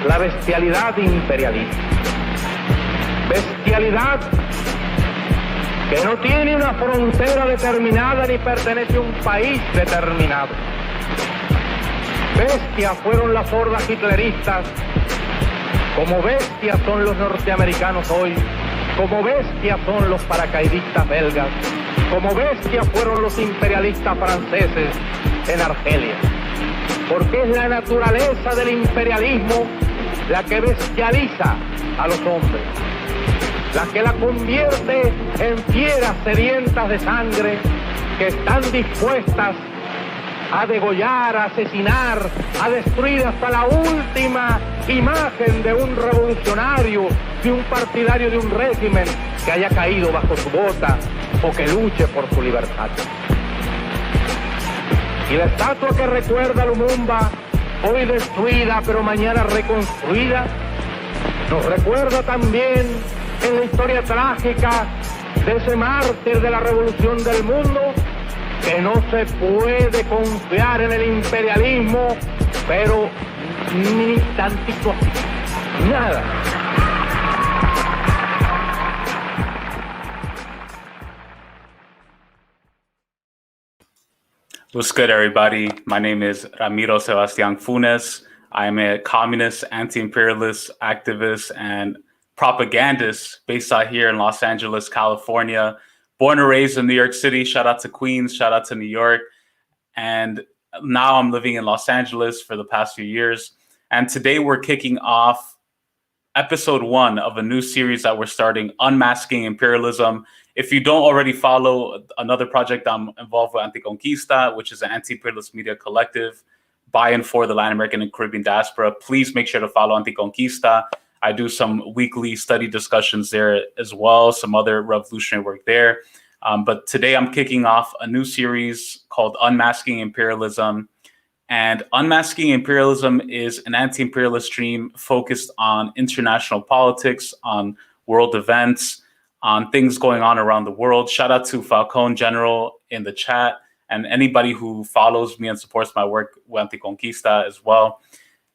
La bestialidad imperialista. Bestialidad que no tiene una frontera determinada ni pertenece a un país determinado. Bestias fueron las hordas hitleristas, como bestias son los norteamericanos hoy, como bestias son los paracaidistas belgas, como bestias fueron los imperialistas franceses en Argelia. Porque es la naturaleza del imperialismo la que bestializa a los hombres, la que la convierte en fieras sedientas de sangre que están dispuestas a degollar, a asesinar, a destruir hasta la última imagen de un revolucionario, de un partidario de un régimen que haya caído bajo su bota o que luche por su libertad. Y la estatua que recuerda a Lumumba, hoy destruida pero mañana reconstruida, nos recuerda también en la historia trágica de ese mártir de la revolución del mundo, que no se puede confiar en el imperialismo, pero ni tantito así, nada. What's good, everybody? My name is Ramiro Sebastián Fúnez. I am a communist, anti-imperialist, activist, and propagandist based out here in Los Angeles, California. Born and raised in New York City. Shout out to Queens, shout out to New York. And now I'm living in Los Angeles for the past few years. And today we're kicking off episode 1 of a new series that we're starting, Unmasking Imperialism. If you don't already follow another project I'm involved with, Anticonquista, which is an anti-imperialist media collective by and for the Latin American and Caribbean diaspora, please make sure to follow Anticonquista. I do some weekly study discussions there as well, some other revolutionary work there. But today I'm kicking off a new series called Unmasking Imperialism. And Unmasking Imperialism is an anti-imperialist stream focused on international politics, on world events, on things going on around the world. Shout out to Falcon General in the chat and anybody who follows me and supports my work with Anticonquista as well.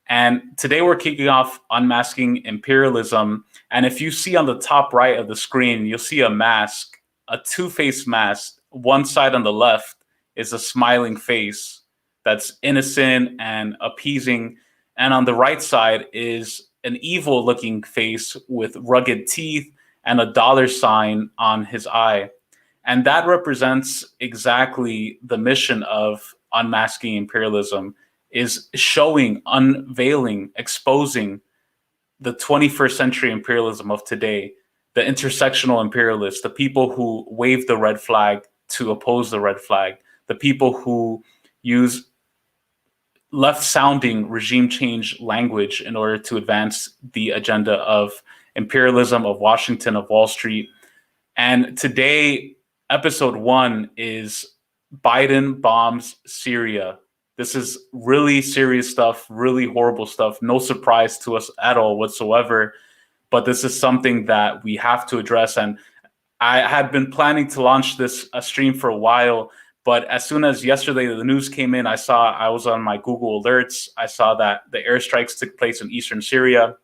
And today we're kicking off Unmasking Imperialism. And if you see on the top right of the screen, you'll see a mask, a two-faced mask. One side on the left is a smiling face that's innocent and appeasing. And on the right side is an evil-looking face with rugged teeth and a dollar sign on his eye. And that represents exactly the mission of Unmasking Imperialism, is showing, unveiling, exposing the 21st century imperialism of today, the intersectional imperialists, the people who wave the red flag to oppose the red flag, the people who use left-sounding regime change language in order to advance the agenda of imperialism, of Washington, of Wall Street. And today, episode 1 is Biden bombs Syria. This is really serious stuff, really horrible stuff. No surprise to us at all whatsoever. But this is something that we have to address. And I had been planning to launch this stream for a while. But as soon as yesterday the news came in, I was on my Google alerts. I saw that the airstrikes took place in eastern Syria,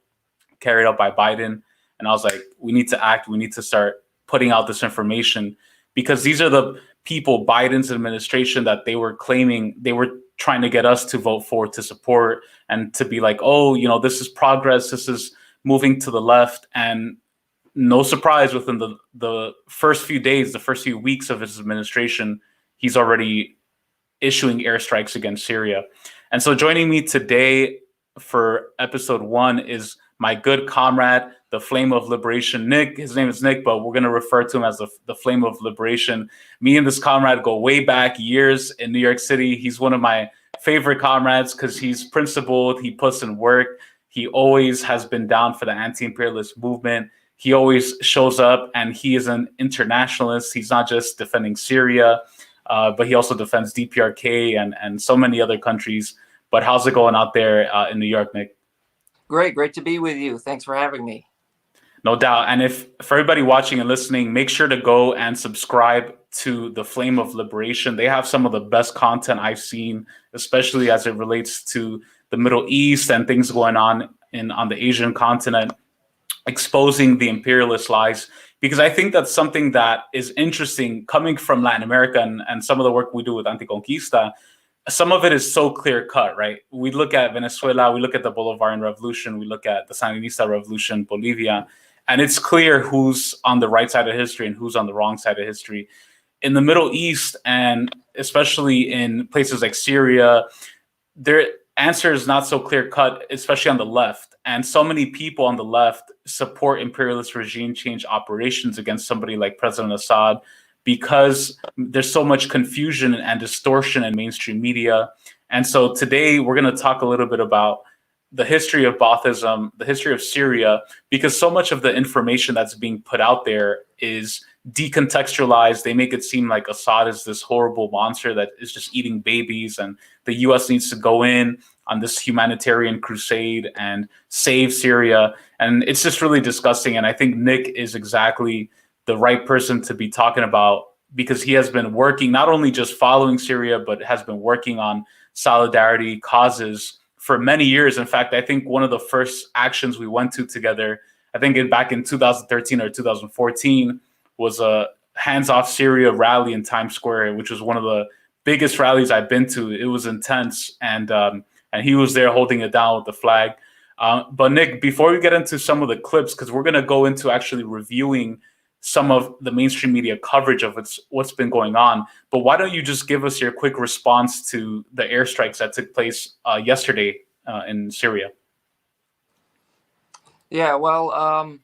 carried out by Biden. And I was like, we need to act. We need to start putting out this information, because these are the people, Biden's administration, that they were claiming, they were trying to get us to vote for, to support, and to be like, oh, you know, this is progress. This is moving to the left. And no surprise, within the first few days, the first few weeks of his administration, he's already issuing airstrikes against Syria. And so joining me today for episode 1 is my good comrade, the Flame of Liberation, Nick. His name is Nick, but we're going to refer to him as the Flame of Liberation. Me and this comrade go way back years in New York City. He's one of my favorite comrades because he's principled. He puts in work. He always has been down for the anti-imperialist movement. He always shows up, and he is an internationalist. He's not just defending Syria, but he also defends DPRK and so many other countries. But how's it going out there in New York, Nick? Great to be with you. Thanks for having me. No doubt. And if for everybody watching and listening, make sure to go and subscribe to the Flame of Liberation. They have some of the best content I've seen, especially as it relates to the Middle East and things going on on the Asian continent, exposing the imperialist lies. Because I think that's something that is interesting coming from Latin America and some of the work we do with Anticonquista. Some of it is so clear cut, right? We look at Venezuela, we look at the Bolivarian Revolution, we look at the Sandinista Revolution, Bolivia, and it's clear who's on the right side of history and who's on the wrong side of history. In the Middle East, and especially in places like Syria, their answer is not so clear cut, especially on the left. And so many people on the left support imperialist regime change operations against somebody like President Assad because there's so much confusion and distortion in mainstream media. And so today we're going to talk a little bit about the history of Baathism, the history of Syria, because so much of the information that's being put out there is decontextualized. They make it seem like Assad is this horrible monster that is just eating babies, and the US needs to go in on this humanitarian crusade and save Syria. And it's just really disgusting. And I think Nick is exactly the right person to be talking about, because he has been working, not only just following Syria, but has been working on solidarity causes for many years. In fact, I think one of the first actions we went to together, I think back in 2013 or 2014, was a Hands Off Syria rally in Times Square, which was one of the biggest rallies I've been to. It was intense, and he was there holding it down with the flag. But Nick, before we get into some of the clips, because we're going to go into actually reviewing some of the mainstream media coverage of what's been going on, but why don't you just give us your quick response to the airstrikes that took place yesterday in Syria? Yeah, well,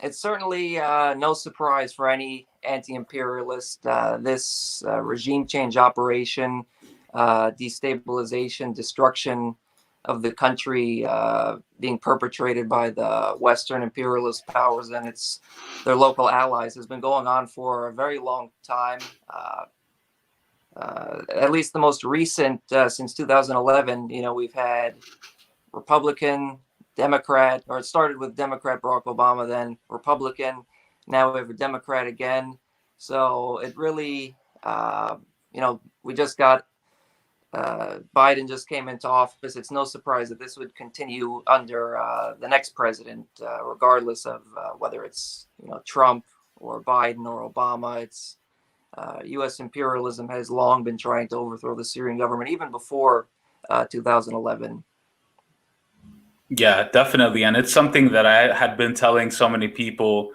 it's certainly no surprise for any anti-imperialist. This regime change operation, destabilization, destruction of the country being perpetrated by the Western imperialist powers and their local allies has been going on for a very long time. At least the most recent, since 2011, we've had Republican, Democrat, or it started with Democrat Barack Obama, then Republican, now we have a Democrat again. So it really, we just got Biden just came into office. It's no surprise that this would continue under the next president, regardless of whether it's Trump or Biden or Obama. It's U.S. imperialism has long been trying to overthrow the Syrian government, even before 2011. Yeah, definitely. And it's something that I had been telling so many people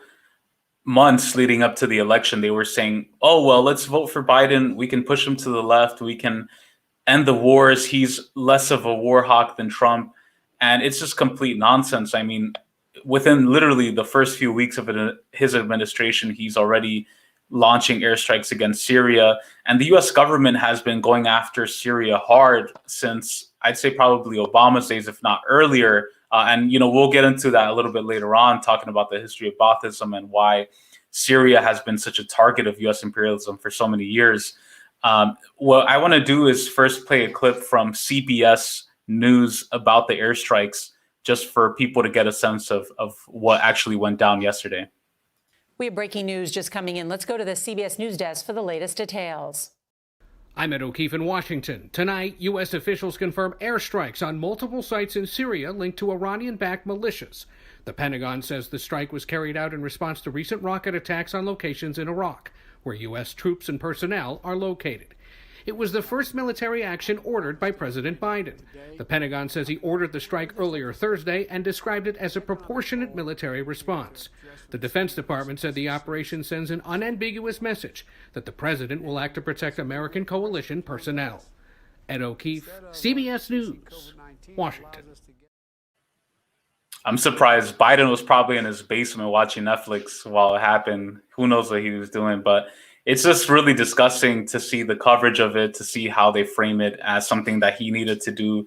months leading up to the election. They were saying, oh, well, let's vote for Biden. We can push him to the left. We can end the wars. He's less of a war hawk than Trump. And it's just complete nonsense. I mean, within literally the first few weeks of his administration, he's already launching airstrikes against Syria. And the US government has been going after Syria hard since, I'd say, probably Obama's days, if not earlier. And we'll get into that a little bit later on, talking about the history of Baathism and why Syria has been such a target of US imperialism for so many years. What I want to do is first play a clip from CBS News about the airstrikes, just for people to get a sense of what actually went down yesterday. We have breaking news just coming in. Let's go to the CBS News desk for the latest details. I'm Ed O'Keefe in Washington. Tonight, U.S. officials confirm airstrikes on multiple sites in Syria linked to Iranian-backed militias. The Pentagon says the strike was carried out in response to recent rocket attacks on locations in Iraq, where U.S. troops and personnel are located. It was the first military action ordered by President Biden. The Pentagon says he ordered the strike earlier Thursday and described it as a proportionate military response. The Defense Department said the operation sends an unambiguous message that the president will act to protect American coalition personnel. Ed O'Keefe, CBS News, Washington. I'm surprised. Biden was probably in his basement watching Netflix while it happened. Who knows what he was doing, but it's just really disgusting to see the coverage of it, to see how they frame it as something that he needed to do.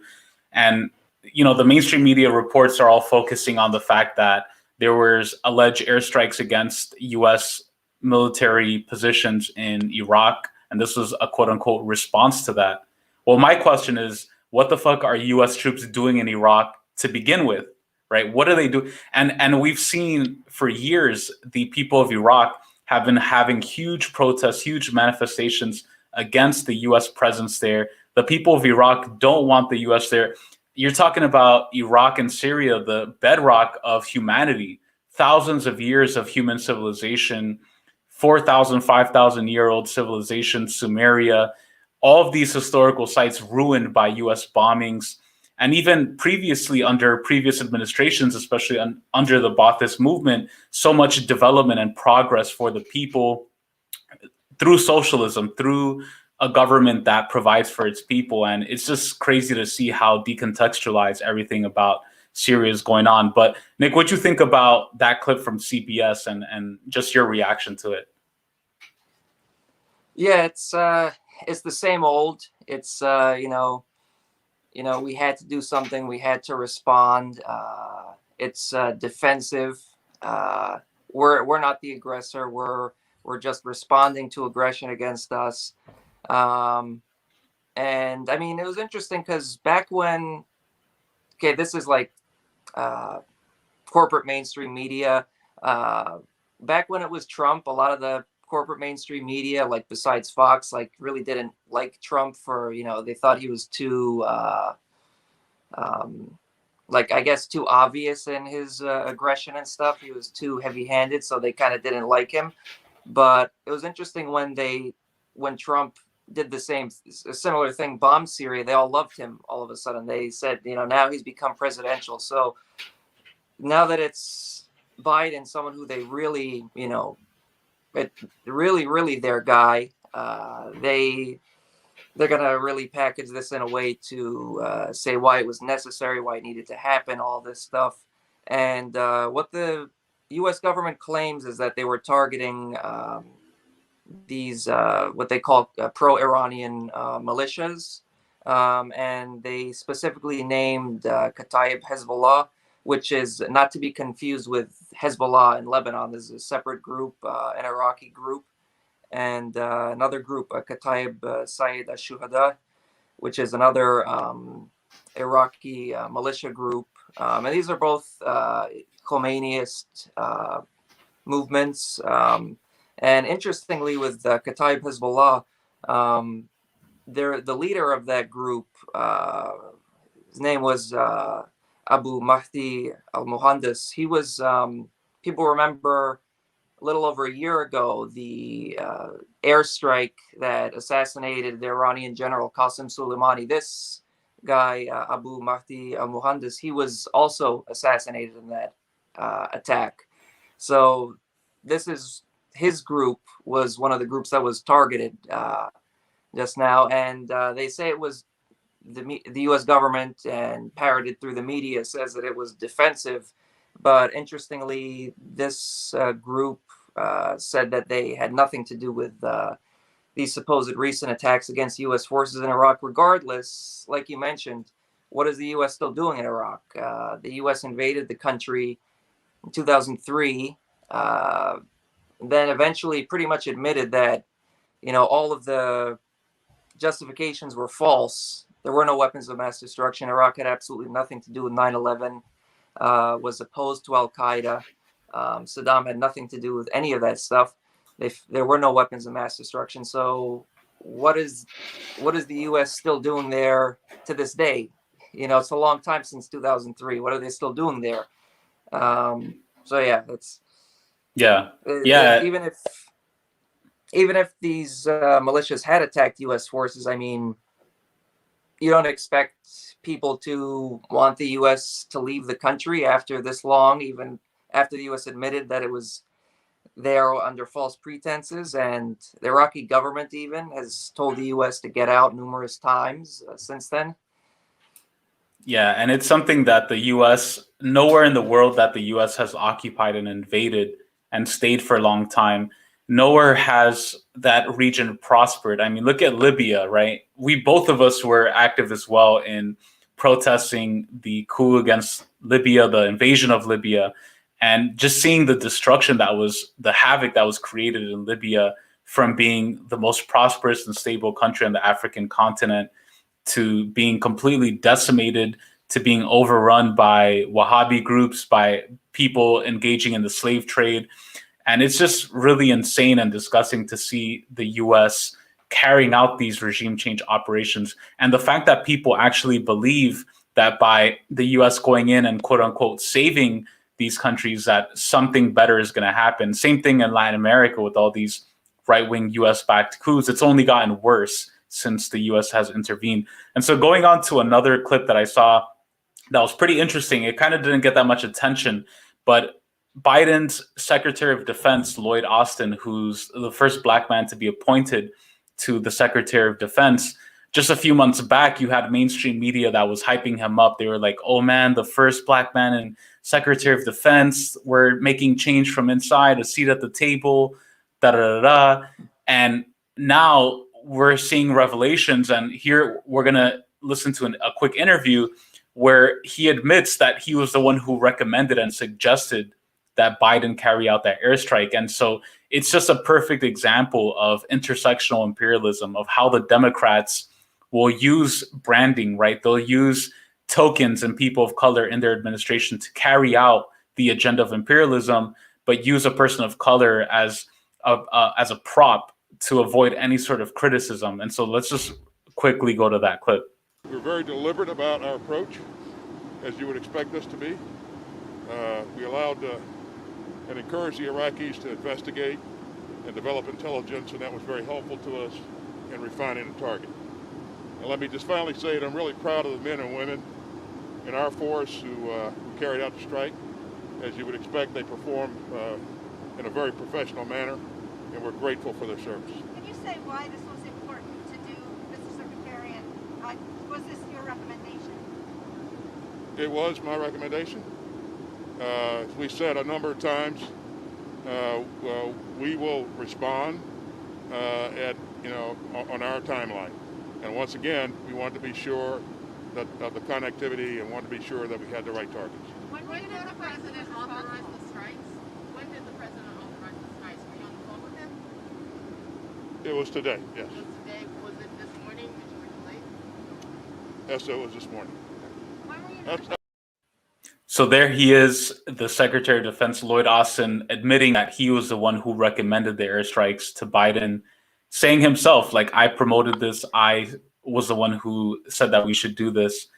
And, the mainstream media reports are all focusing on the fact that there was alleged airstrikes against U.S. military positions in Iraq, and this was a quote-unquote response to that. Well, my question is, what the fuck are U.S. troops doing in Iraq to begin with? right? What do they do? And we've seen for years the people of Iraq have been having huge protests, huge manifestations against the U.S. presence there. The people of Iraq don't want the U.S. there. You're talking about Iraq and Syria, the bedrock of humanity, thousands of years of human civilization, 4,000, 5,000-year-old civilization, Sumeria, all of these historical sites ruined by U.S. bombings. And even previously, under previous administrations, especially under the Ba'athist movement, so much development and progress for the people through socialism, through a government that provides for its people. And it's just crazy to see how decontextualized everything about Syria is going on. But Nick, what do you think about that clip from CBS and just your reaction to it? Yeah, it's the same old. It's we had to do something. We had to respond. It's defensive. We're not the aggressor. We're just responding to aggression against us. And I mean, it was interesting because back when, this is like corporate mainstream media. Back when it was Trump, a lot of the corporate mainstream media, like besides Fox, like really didn't like Trump for, they thought he was too, I guess too obvious in his aggression and stuff. He was too heavy-handed, so they kind of didn't like him. But it was interesting when Trump did a similar thing, bombed Syria, they all loved him all of a sudden. They said, now he's become presidential. So now that it's Biden, someone who they really, really their guy, they're going to really package this in a way to say why it was necessary, why it needed to happen, all this stuff. And what the U.S. government claims is that they were targeting these what they call pro-Iranian militias, and they specifically named Kataib Hezbollah, which is not to be confused with Hezbollah in Lebanon. This is a separate group, an Iraqi group, and another group, Kataib Sayyid al-Shuhada, which is another Iraqi militia group. And these are both Khomeiniist movements. And interestingly, with Kataib Hezbollah, the leader of that group, his name was Abu Mahdi al-Muhandis. He was, people remember a little over a year ago, the airstrike that assassinated the Iranian general Qasem Soleimani. This guy, Abu Mahdi al-Muhandis, he was also assassinated in that attack. So his group was one of the groups that was targeted just now. And they say it was the U.S. government, and parroted through the media, says that it was defensive. But interestingly, this group said that they had nothing to do with these supposed recent attacks against U.S. forces in Iraq. Regardless, like you mentioned, what is the U.S. still doing in Iraq? The U.S. invaded the country in 2003, then eventually pretty much admitted that, all of the justifications were false. There were no weapons of mass destruction. Iraq had absolutely nothing to do with 9/11, was opposed to Al-Qaeda. Saddam had nothing to do with any of that stuff. There were no weapons of mass destruction. So what is the U.S. still doing there to this day? It's a long time since 2003. What are they still doing there? So yeah, that's even if these militias had attacked U.S. forces, I mean, you don't expect people to want the U.S. to leave the country after this long, even after the U.S. admitted that it was there under false pretenses. And the Iraqi government even has told the U.S. to get out numerous times since then. Yeah, and it's something that the U.S., nowhere in the world that the U.S. has occupied and invaded and stayed for a long time, nowhere has that region prospered. I mean, look at Libya, right? Both of us were active as well in protesting the coup against Libya, the invasion of Libya, and just seeing the destruction the havoc that was created in Libya, from being the most prosperous and stable country on the African continent to being completely decimated, to being overrun by Wahhabi groups, by people engaging in the slave trade. And it's just really insane and disgusting to see the US carrying out these regime change operations. And the fact that people actually believe that by the US going in and quote unquote saving these countries, that something better is going to happen. Same thing in Latin America with all these right-wing US-backed coups. It's only gotten worse since the US has intervened. And so going on to another clip that I saw that was pretty interesting, it kind of didn't get that much attention, but Biden's Secretary of Defense, Lloyd Austin, who's the first Black man to be appointed to the Secretary of Defense, just a few months back, you had mainstream media that was hyping him up. They were like, oh man, the first Black man in Secretary of Defense, we're making change from inside, a seat at the table, da da da da. And now we're seeing revelations, and here we're going to listen to a quick interview where he admits that he was the one who recommended and suggested that Biden carry out that airstrike. And so it's just a perfect example of intersectional imperialism, of how the Democrats will use branding, right? They'll use tokens and people of color in their administration to carry out the agenda of imperialism, but use a person of color as a prop to avoid any sort of criticism. And so let's just quickly go to that clip. We're very deliberate about our approach, as you would expect us to be. We allowed and encouraged the Iraqis to investigate and develop intelligence, and that was very helpful to us in refining the target. And let me just finally say that I'm really proud of the men and women in our force who carried out the strike. As you would expect, they performed in a very professional manner, and we're grateful for their service. Can you say why this was important to do, Mr. Secretary, and was this your recommendation? It was my recommendation. As we said a number of times, we will respond on our timeline. And once again, we want to be sure that of the connectivity and want to be sure that we had the right targets. When did the president authorize the strikes? When did the president authorize the strikes? Were you on the phone with him? It was today, yes. It was today. Was it this morning that you were delayed? Yes, it was this morning. When were you So there he is, the Secretary of Defense, Lloyd Austin, admitting that he was the one who recommended the airstrikes to Biden, saying himself, like, I promoted this, I was the one who said that we should do this.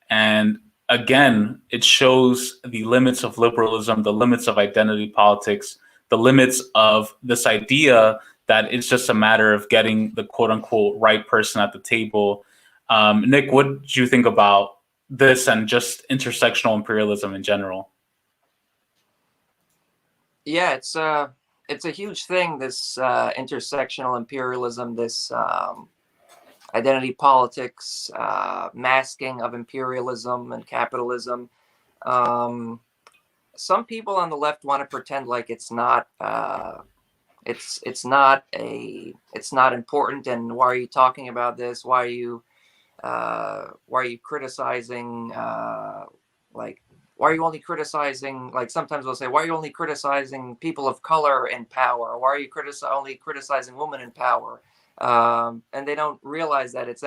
And again, it shows the limits of liberalism, the limits of identity politics, the limits of this idea that it's just a matter of getting the quote unquote right person at the table. Nick, what do you think about this and just intersectional imperialism in general? Yeah, it's a huge thing, this intersectional imperialism, this identity politics, masking of imperialism and capitalism. Some people on the left want to pretend like it's not important, and why are you talking about this? Why are you criticizing why are you only criticizing, like sometimes we'll say, why are you only criticizing people of color in power? Why are you only criticizing women in power? And they don't realize that it's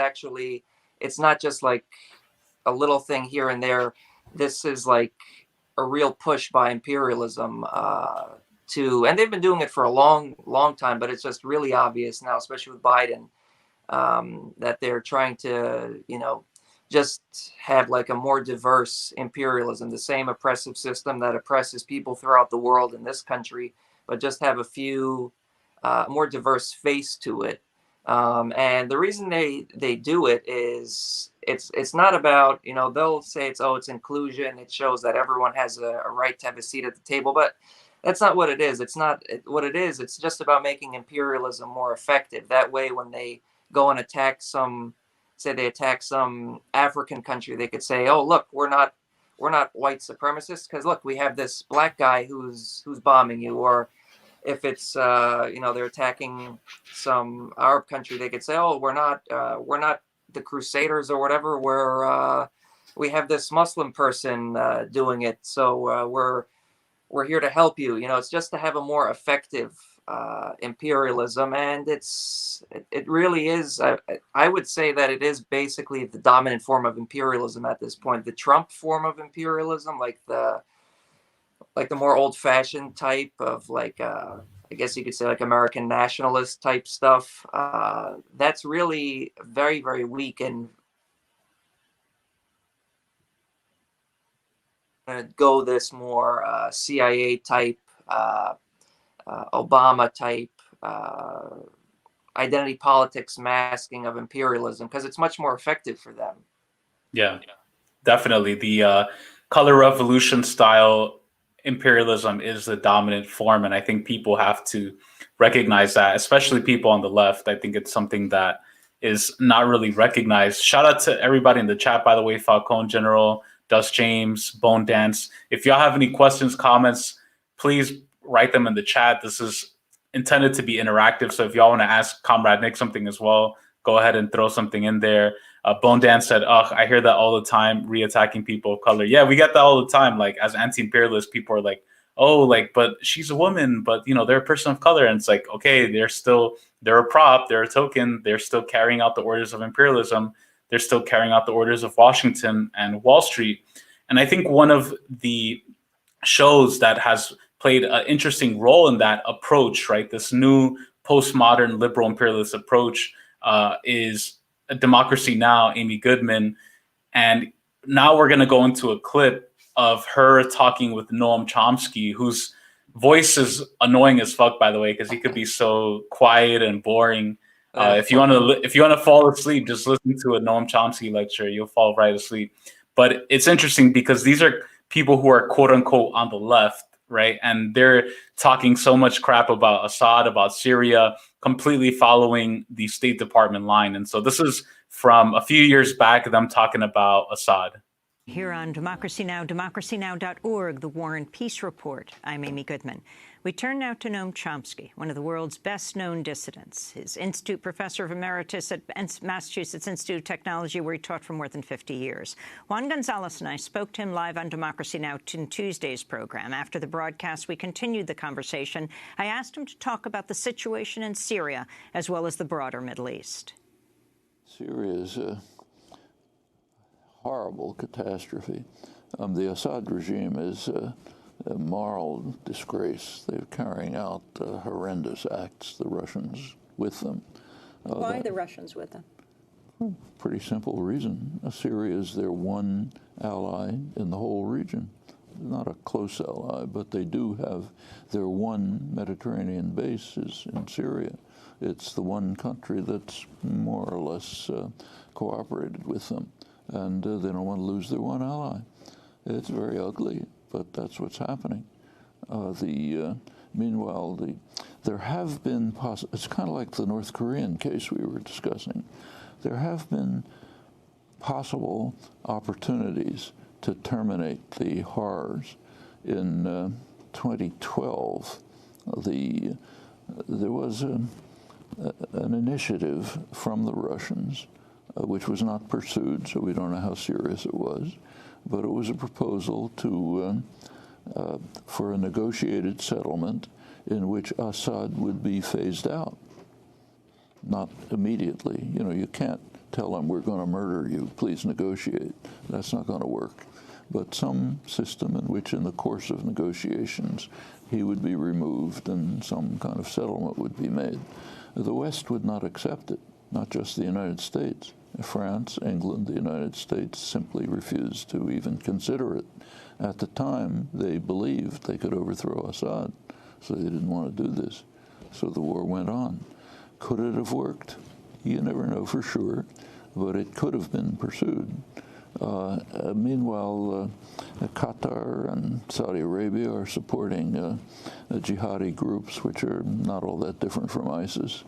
not just like a little thing here and there. This is like a real push by imperialism and they've been doing it for a long, long time, but it's just really obvious now, especially with Biden, that they're trying to, just have like a more diverse imperialism, the same oppressive system that oppresses people throughout the world in this country, but just have a few more diverse face to it. And the reason they do it is it's not about, they'll say it's inclusion. It shows that everyone has a right to have a seat at the table, but that's not what it is. It's not what it is. It's just about making imperialism more effective. That way, when they go and attack some African country, they could say, oh, look, we're not white supremacists because look, we have this black guy who's bombing you. Or if it's they're attacking some Arab country, they could say, oh, we're not the Crusaders or whatever. We have this Muslim person doing it, so we're here to help you. It's just to have a more effective imperialism, and it really is. I would say that it is basically the dominant form of imperialism at this point. The Trump form of imperialism, like the more old-fashioned type of I guess you could say like American nationalist type stuff. That's really very, very weak and go this more CIA type, Obama type identity politics masking of imperialism, because it's much more effective for them. Yeah, definitely. The color revolution style imperialism is the dominant form, and I think people have to recognize that, especially people on the left. I think it's something that is not really recognized. Shout out to everybody in the chat, by the way, Falcone General, Dust James, Bone Dance. If y'all have any questions, comments, please write them in the chat. This is intended to be interactive, so if y'all want to ask Comrade Nick something as well, go ahead and throw something in there. Bone Dance said, "Ugh, I hear that all the time, re-attacking people of color." Yeah, we get that all the time. Like, as anti-imperialists, people are like, "Oh, like, but she's a woman, but they're a person of color." And it's like, okay, they're a prop, they're a token, they're still carrying out the orders of imperialism. They're still carrying out the orders of Washington and Wall Street. And I think one of the shows that has played an interesting role in that approach, right, this new postmodern liberal imperialist approach, is Democracy Now!, Amy Goodman. And now we're going to go into a clip of her talking with Noam Chomsky, whose voice is annoying as fuck, by the way, because he could be so quiet and boring. If you want to fall asleep, just listen to a Noam Chomsky lecture. You'll fall right asleep. But it's interesting because these are people who are quote unquote on the left, right? And they're talking so much crap about Assad, about Syria, completely following the State Department line. And so this is from a few years back, them talking about Assad. Here on Democracy Now!, democracynow.org, the War and Peace Report. I'm Amy Goodman. We turn now to Noam Chomsky, one of the world's best-known dissidents. His Institute Professor of Emeritus at Massachusetts Institute of Technology, where he taught for more than 50 years. Juan Gonzalez and I spoke to him live on Democracy Now! In Tuesday's program. After the broadcast, we continued the conversation. I asked him to talk about the situation in Syria, as well as the broader Middle East. Syria is a horrible catastrophe. The Assad regime is a moral disgrace. They're carrying out horrendous acts, the Russians with them. Why the Russians with them? Pretty simple reason. Syria is their one ally in the whole region. Not a close ally, but they do have their one Mediterranean base is in Syria. It's the one country that's more or less cooperated with them, and they don't want to lose their one ally. It's very ugly, but that's what's happening. Meanwhile, there have been it's kind of like the North Korean case we were discussing. There have been possible opportunities to terminate the horrors. In 2012, there was an initiative from the Russians, which was not pursued, so we don't know how serious it was, but it was a proposal for a negotiated settlement in which Assad would be phased out. Not immediately. You can't tell him, we're going to murder you, please negotiate. That's not going to work. But some system in which in the course of negotiations he would be removed and some kind of settlement would be made. The West would not accept it, not just the United States. France, England, the United States simply refused to even consider it. At the time, they believed they could overthrow Assad, so they didn't want to do this. So the war went on. Could it have worked? You never know for sure, but it could have been pursued. Meanwhile, Qatar and Saudi Arabia are supporting jihadi groups, which are not all that different from ISIS.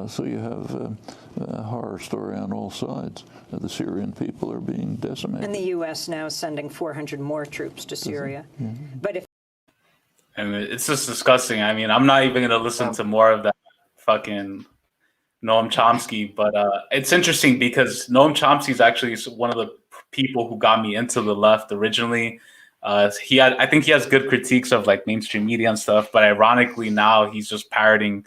So you have a horror story on all sides. The Syrian people are being decimated. And the U.S. now is sending 400 more troops to Syria. Mm-hmm. But it's just disgusting. I mean, I'm not even going to listen to more of that fucking Noam Chomsky, but it's interesting because Noam Chomsky is actually one of the people who got me into the left originally. I think he has good critiques of like mainstream media and stuff, but ironically now he's just parroting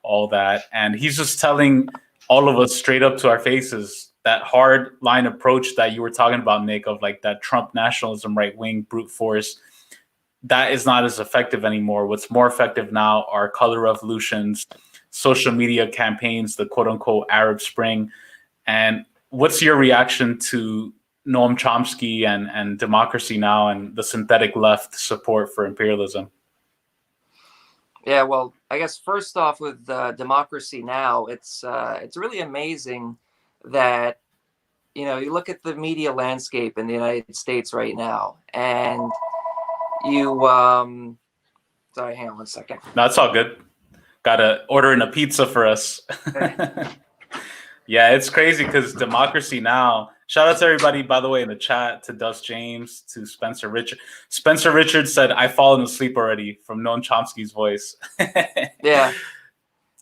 all that, and he's just telling all of us straight up to our faces that hard line approach that you were talking about, Nick, of like that Trump nationalism, right wing brute force. That is not as effective anymore. What's more effective now are color revolutions, social media campaigns, the quote unquote Arab Spring. And what's your reaction to Noam Chomsky and Democracy Now! And the synthetic left support for imperialism? Yeah, well, I guess first off with Democracy Now!, it's really amazing that, you know, you look at the media landscape in the United States right now, and you sorry, hang on one second. No, it's all good. Gotta order in a pizza for us. Yeah, it's crazy because Democracy Now! Shout out to everybody, by the way, in the chat, to Dust James, to Spencer Richard. Spencer Richard said, "I've fallen asleep already," from Noam Chomsky's voice. Yeah.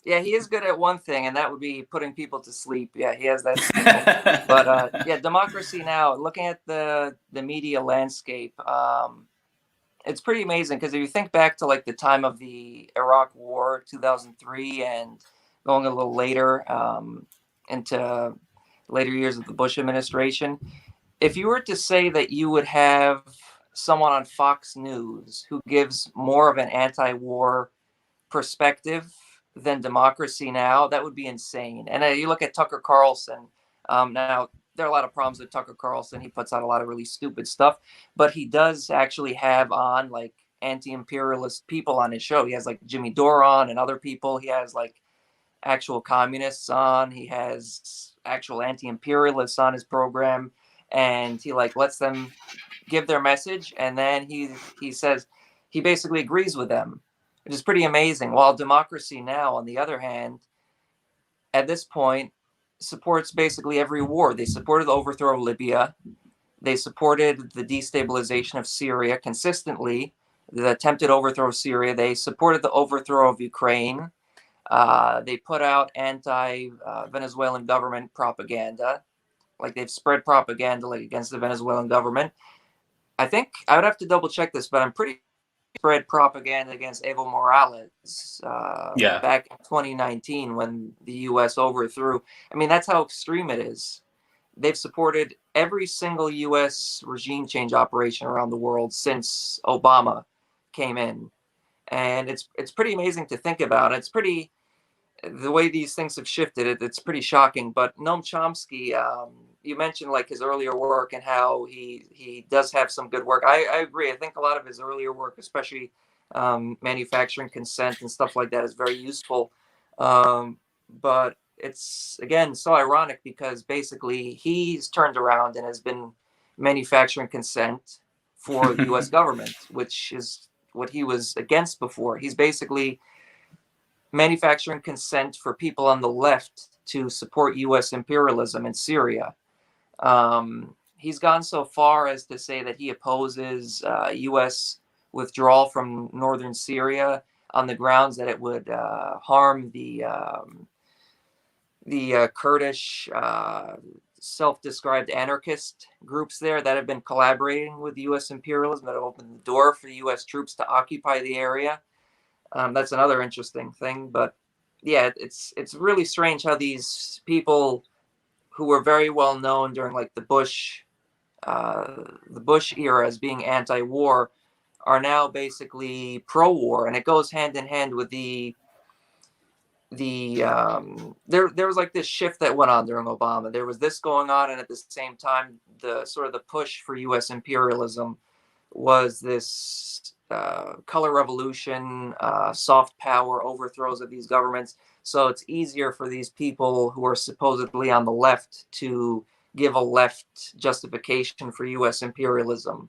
Yeah, he is good at one thing, and that would be putting people to sleep. Yeah, he has that skill. But yeah, Democracy Now!, looking at the media landscape, it's pretty amazing because if you think back to like the time of the Iraq War, 2003, and going a little later into later years of the Bush administration, if you were to say that you would have someone on Fox News who gives more of an anti-war perspective than Democracy Now!, that would be insane. And you look at Tucker Carlson. Now, there are a lot of problems with Tucker Carlson. He puts out a lot of really stupid stuff, but he does actually have on like anti-imperialist people on his show. He has like Jimmy Dore on and other people. He has like actual communists on. He has actual anti-imperialists on his program, and he like lets them give their message, and then he says he basically agrees with them, which is pretty amazing. While Democracy Now!, on the other hand, at this point, supports basically every war. They supported the overthrow of Libya. They supported the destabilization of Syria consistently, the attempted overthrow of Syria. They supported the overthrow of Ukraine. They put out anti-Venezuelan government propaganda. Like they've spread propaganda like against the Venezuelan government. I think I would have to double check this, but I'm pretty spread propaganda against Evo Morales back in 2019 when the U.S. overthrew. I mean, that's how extreme it is. They've supported every single U.S. regime change operation around the world since Obama came in. And it's pretty amazing to think about. It's pretty, the way these things have shifted, it's pretty shocking. But Noam Chomsky, you mentioned like his earlier work and how he does have some good work. I agree. I think a lot of his earlier work, especially manufacturing consent and stuff like that, is very useful. But it's, again, so ironic because basically he's turned around and has been manufacturing consent for the U.S. government, which is what he was against before. He's basically manufacturing consent for people on the left to support U.S. imperialism in Syria. He's gone so far as to say that he opposes U.S. withdrawal from northern Syria on the grounds that it would harm the Kurdish self-described anarchist groups there that have been collaborating with U.S. imperialism, that have opened the door for U.S. troops to occupy the area. That's another interesting thing. But yeah, it's really strange how these people who were very well known during like the Bush era as being anti-war are now basically pro-war, and it goes hand in hand with there was like this shift that went on during Obama. There was this going on, and at the same time, the sort of the push for U.S. imperialism was this color revolution, soft power overthrows of these governments. So it's easier for these people who are supposedly on the left to give a left justification for U.S. imperialism.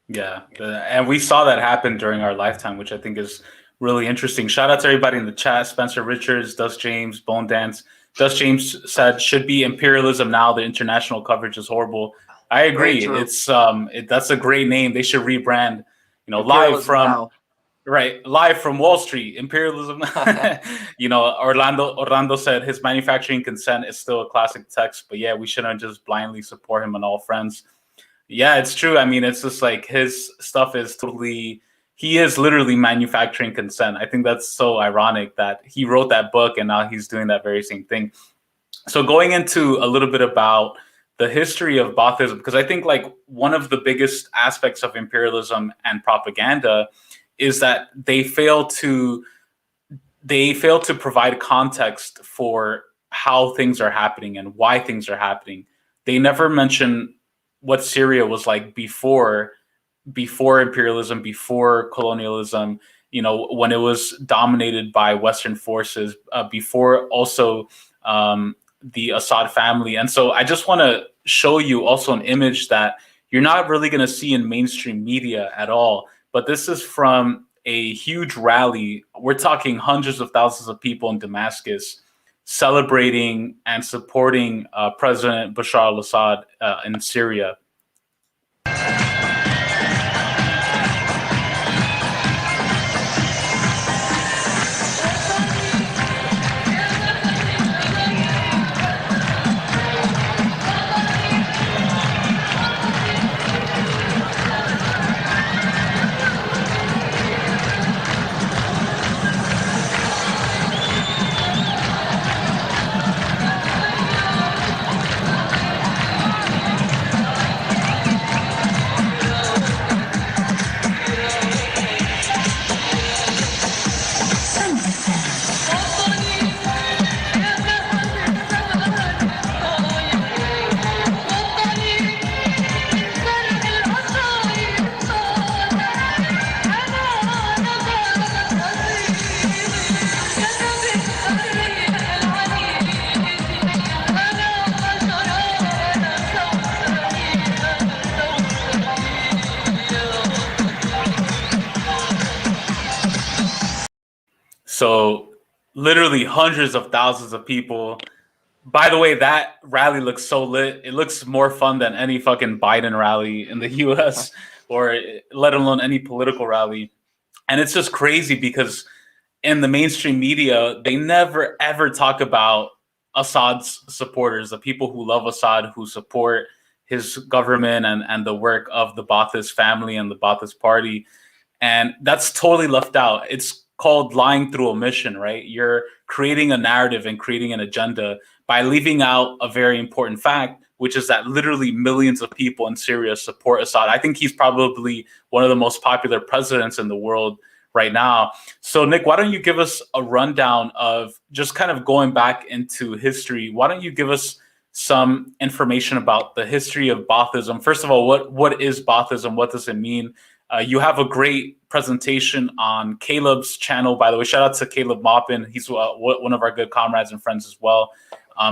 Yeah, and we saw that happen during our lifetime, which I think is really interesting. Shout out to everybody in the chat: Spencer Richards, Dust James, Bone Dance. Dust James said, "Should be imperialism now. The international coverage is horrible." I agree. It's that's a great name. They should rebrand. You know, live from Wall Street, imperialism. You know, Orlando said his manufacturing consent is still a classic text, but yeah, we shouldn't just blindly support him on all fronts. Yeah, it's true. I mean, it's just like his stuff is totally, he is literally manufacturing consent. I think that's so ironic that he wrote that book and now he's doing that very same thing. So going into a little bit about the history of Baathism, because I think like one of the biggest aspects of imperialism and propaganda is that they fail to provide context for how things are happening and why things are happening. They never mention what Syria was like before imperialism, before colonialism, you know, when it was dominated by Western forces, before also the Assad family. And so I just want to show you also an image that you're not really going to see in mainstream media at all. But this is from a huge rally. We're talking hundreds of thousands of people in Damascus celebrating and supporting President Bashar al-Assad in Syria. So literally hundreds of thousands of people. By the way, that rally looks so lit. It looks more fun than any fucking Biden rally in the US or let alone any political rally. And it's just crazy because in the mainstream media, they never ever talk about Assad's supporters, the people who love Assad, who support his government and the work of the Ba'athist family and the Ba'athist party. And that's totally left out. It's called lying through omission, right? You're creating a narrative and creating an agenda by leaving out a very important fact, which is that literally millions of people in Syria support Assad. I think he's probably one of the most popular presidents in the world right now. So Nick, why don't you give us a rundown of just kind of going back into history? Why don't you give us some information about the history of Baathism? First of all, what is Baathism? What does it mean? You have a great presentation on Caleb's channel, by the way. Shout out to Caleb Maupin. He's one of our good comrades and friends as well.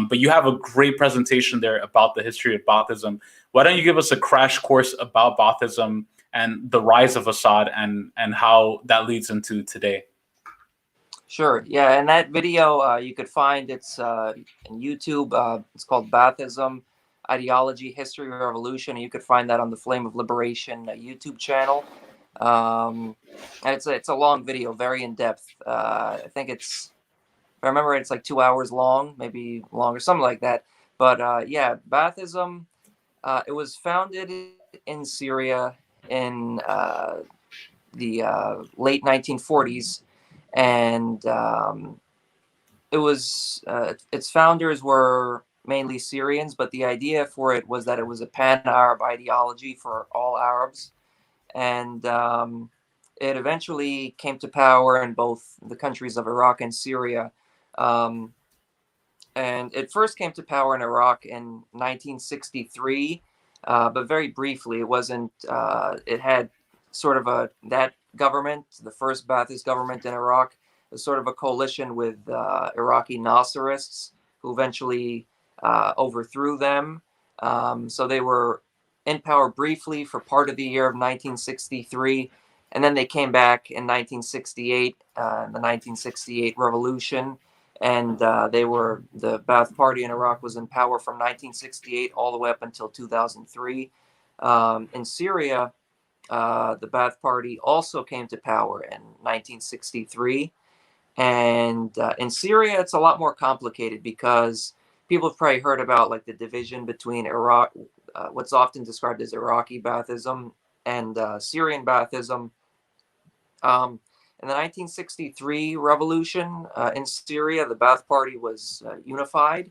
But you have a great presentation there about the history of Baathism. Why don't you give us a crash course about Baathism and the rise of Assad and how that leads into today? Sure. Yeah, and that video you could find, it's in YouTube. It's called Baathism, Ideology, History, Revolution. And you could find that on the Flame of Liberation YouTube channel. And it's a long video, very in depth. I think if I remember, it's like 2 hours long, maybe longer, something like that. But yeah, Baathism, it was founded in Syria in the late 1940s, and it was its founders were mainly Syrians, but the idea for it was that it was a pan-Arab ideology for all Arabs, and it eventually came to power in both the countries of Iraq and Syria. And it first came to power in Iraq in 1963, but very briefly. It wasn't. It had sort of that government, the first Ba'athist government in Iraq, was sort of a coalition with Iraqi Nasserists, who eventually overthrew them. So they were in power briefly for part of the year of 1963, and then they came back in 1968, the 1968 revolution, and the Ba'ath Party in Iraq was in power from 1968 all the way up until 2003. In Syria, the Ba'ath Party also came to power in 1963. And in Syria, it's a lot more complicated because people have probably heard about like the division between Iraq, what's often described as Iraqi Baathism and Syrian Baathism. In the 1963 revolution in Syria, the Baath Party was unified.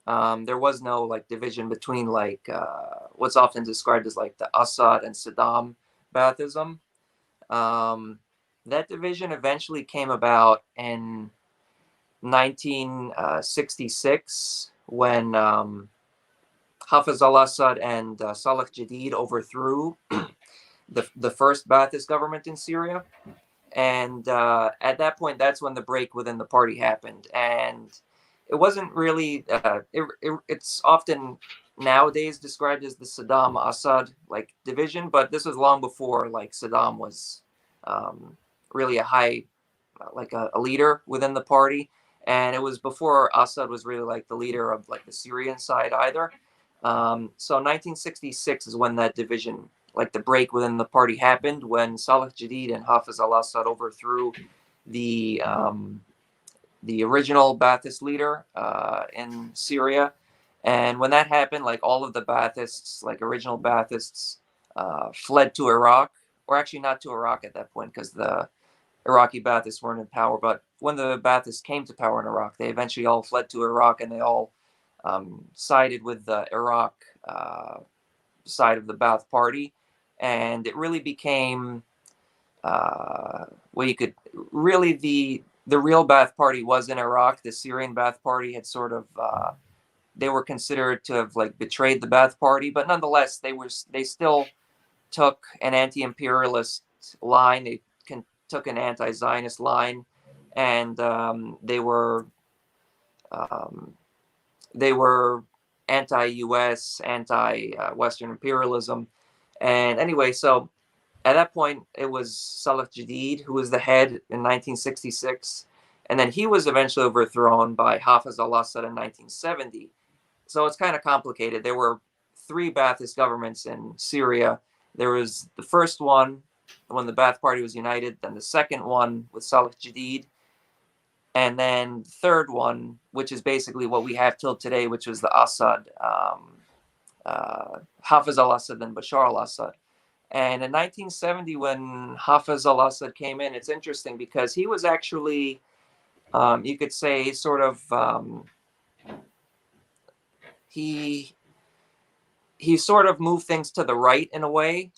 There was no like division between like what's often described as like the Assad and Saddam Baathism. That division eventually came about in 1966 when Hafez al-Assad and Saleh Jadid overthrew the first Ba'athist government in Syria. And at that point, that's when the break within the party happened. And it wasn't really, it's often nowadays described as the Saddam-Assad like division, but this was long before like Saddam was really a high, like a leader within the party. And it was before Assad was really like the leader of like the Syrian side either. So 1966 is when that division, like the break within the party happened, when Saleh Jadid and Hafez al-Assad overthrew the original Ba'athist leader in Syria. And when that happened, like all of the Ba'athists, like original Ba'athists, fled to Iraq, or actually not to Iraq at that point because the Iraqi Ba'athists weren't in power. But when the Ba'athists came to power in Iraq, they eventually all fled to Iraq, and they all sided with the Iraq side of the Ba'ath Party. And it really became you could really the real Ba'ath Party was in Iraq. The Syrian Ba'ath Party had sort of they were considered to have like betrayed the Ba'ath Party, but nonetheless they still took an anti-imperialist line. They took an anti-Zionist line, and they were anti-U.S., anti-Western imperialism. And anyway, so at that point, it was Saleh Jadid who was the head in 1966. And then he was eventually overthrown by Hafez al-Assad in 1970. So it's kind of complicated. There were 3 Ba'athist governments in Syria. There was the first one when the Ba'ath Party was united, then the second one with Saleh Jadid, and then the third one, which is basically what we have till today, which was the Assad, Hafez al-Assad and Bashar al-Assad. And in 1970, when Hafez al-Assad came in, it's interesting because he was actually, you could say, sort of, he sort of moved things to the right in a way.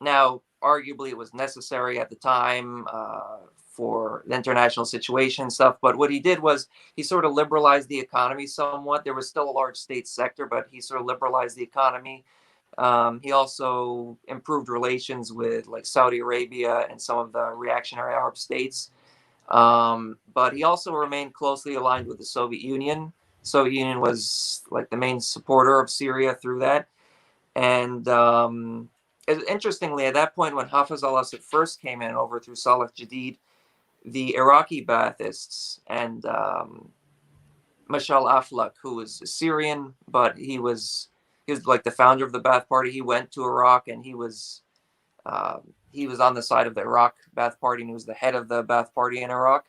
Now, arguably, it was necessary at the time for the international situation and stuff. But what he did was he sort of liberalized the economy somewhat. There was still a large state sector, but he sort of liberalized the economy. He also improved relations with like Saudi Arabia and some of the reactionary Arab states. But he also remained closely aligned with the Soviet Union. Soviet Union was like the main supporter of Syria through that. And interestingly, at that point, when Hafez al-Assad first came in over through Saleh Jadid, the Iraqi Baathists and Mashal Aflaq, who was Syrian, but he was like the founder of the Ba'ath Party. He went to Iraq, and he was on the side of the Iraq Ba'ath Party, and he was the head of the Ba'ath Party in Iraq.